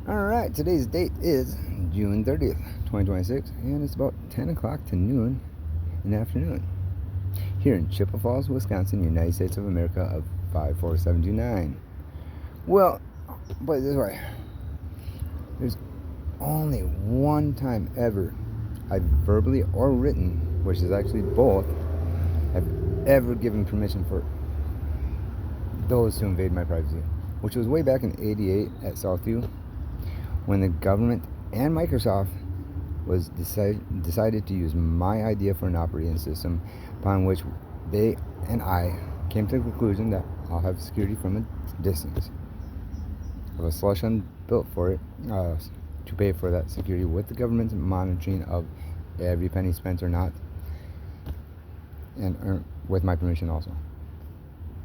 Alright, today's date is June 30th, 2026, and it's about 10 o'clock to noon in the afternoon. Here in Chippewa Falls, Wisconsin, United States of America of 54729. Well, put it this way. There's only one time ever I've verbally or written, which is actually both, have ever given permission for those to invade my privacy, which was way back in '88 at Southview, when the government and Microsoft was decided to use my idea for an operating system, upon which they and I came to the conclusion that I'll have security from a distance. Of a slush fund built for it to pay for that security with the government's monitoring of every penny spent or not, and with my permission also.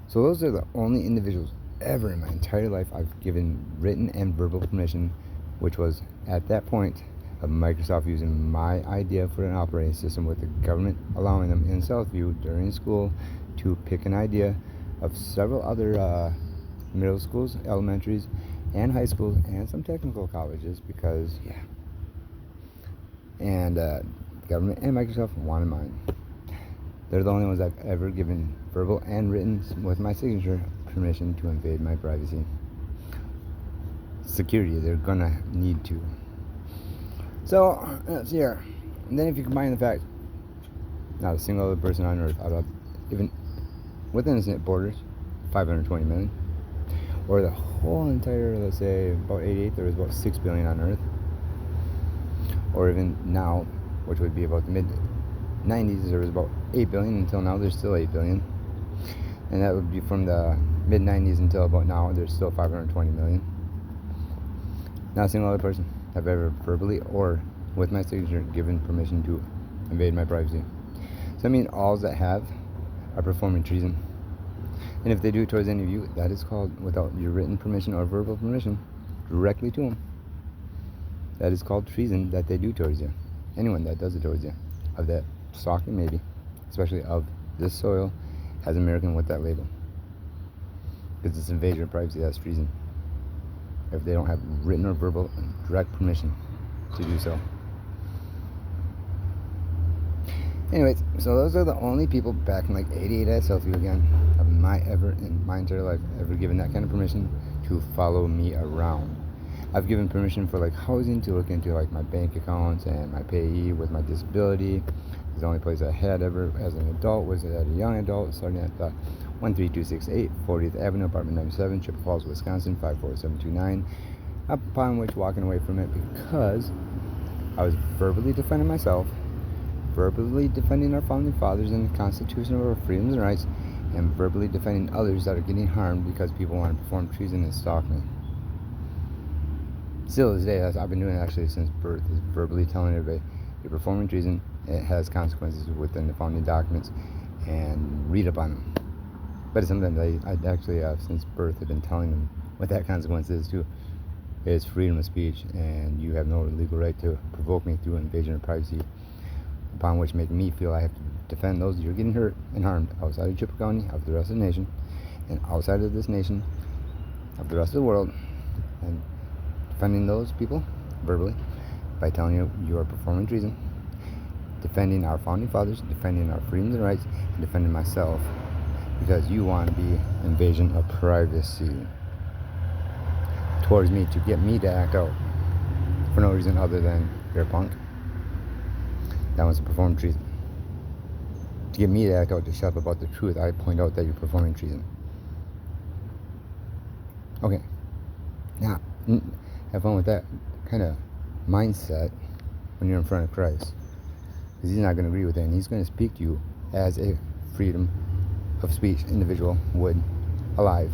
So those are the only individuals ever in my entire life I've given written and verbal permission, which was at that point of Microsoft using my idea for an operating system with the government allowing them in Southview during school to pick an idea of several other middle schools, elementaries, and high schools, and some technical colleges, because and the government and Microsoft wanted mine. They're the only ones I've ever given verbal and written with my signature permission to invade my privacy. Security, they're gonna need to. So let's see here. And then if you combine the fact not a single other person on earth out of even within its borders, 520 million, or the whole entire, let's say about 88, there was about 6 billion on earth, or even now, which would be about the mid 90s, there was about 8 billion. Until now there's still 8 billion, and that would be from the mid 90s until about now there's still 520 million. Not a single other person have ever verbally or with my signature given permission to invade my privacy. So I mean, all that have are performing treason. And if they do it towards any of you, that is called, without your written permission or verbal permission, directly to them, that is called treason that they do towards you. Anyone that does it towards you, of that stock, maybe, especially of this soil, as American with that label. Because it's invasion of privacy, that's treason. If they don't have written or verbal direct permission to do so. Anyways, so those are the only people back in like '88 at Southview again of in my entire life ever given that kind of permission to follow me around. I've given permission for like housing, to look into like my bank accounts and my payee with my disability. The only place I had ever as an adult was as a young adult, starting at 13268 40th Avenue, apartment 97, Chippewa Falls, Wisconsin 54729. Upon which walking away from it because I was verbally defending myself, verbally defending our founding fathers and the Constitution of our freedoms and rights, and verbally defending others that are getting harmed because people want to perform treason and stalk me. Still to this day, I've been doing it actually since birth, is verbally telling everybody, you're performing treason, it has consequences within the founding documents, and read up on them. But it's something that I actually since birth have been telling them what that consequence is too. It's freedom of speech, and you have no legal right to provoke me through invasion of privacy, upon which make me feel I have to defend those you're getting hurt and harmed outside of Chippewa County, of the rest of the nation, and outside of this nation, of the rest of the world, and defending those people verbally by telling you you are performing treason, defending our founding fathers, defending our freedoms and rights, and defending myself because you want to be invasion of privacy towards me, to get me to act out for no reason other than you're a punk that wants to perform treason. To get me to act out, to shut up about the truth, I point out that you're performing treason. Okay, now have fun with that kind of mindset when you're in front of Christ, because he's not going to agree with it, and he's going to speak to you as a freedom of speech individual would, alive,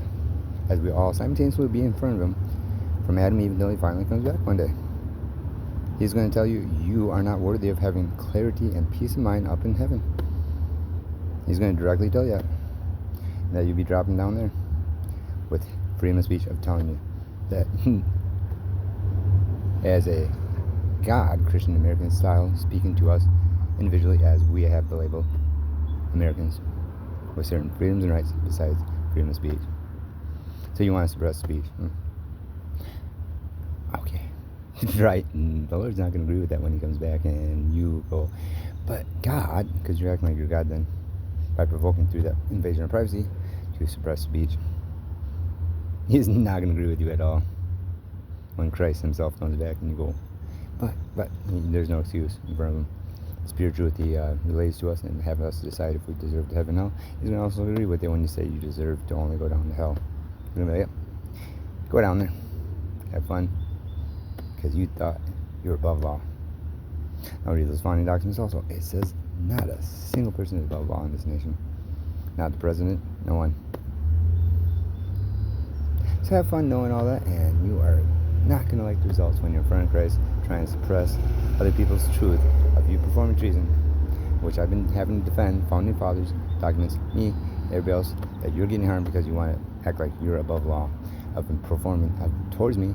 as we all simultaneously would be in front of him from Adam Eve until he finally comes back one day. He's going to tell you you are not worthy of having clarity and peace of mind up in heaven. He's going to directly tell you that you'll be dropping down there with freedom of speech of telling you that as a God, Christian American style, speaking to us individually as we have the label Americans with certain freedoms and rights besides freedom of speech. So you want to suppress speech. Okay. Right? And the Lord's not going to agree with that when he comes back and you go, but God, because you're acting like you're God then, by provoking through that invasion of privacy to suppress speech, he's not going to agree with you at all when Christ himself comes back and you go, but there's no excuse in front of him. Spirit truth he relays to us and have us decide if we deserve to heaven or hell. He's going to also agree with you when you say you deserve to only go down to hell. He's going to be like, yep, go down there, have fun, because you thought you were above law. I'll read those founding documents also. It says not a single person is above law in this nation. Not the president, no one. So have fun knowing all that, and you are not going to like the results when you're in front of Christ trying to suppress other people's truth of you performing treason, which I've been having to defend founding fathers, documents, me, everybody else, that you're getting harmed because you want to act like you're above law of performing towards me,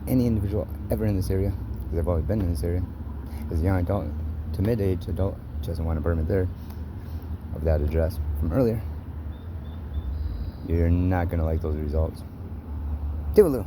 any individual ever in this area, because I've always been in this area, as a young adult to mid-age adult, just doesn't want to burn it there, of that address from earlier. You're not going to like those results. Toodaloo.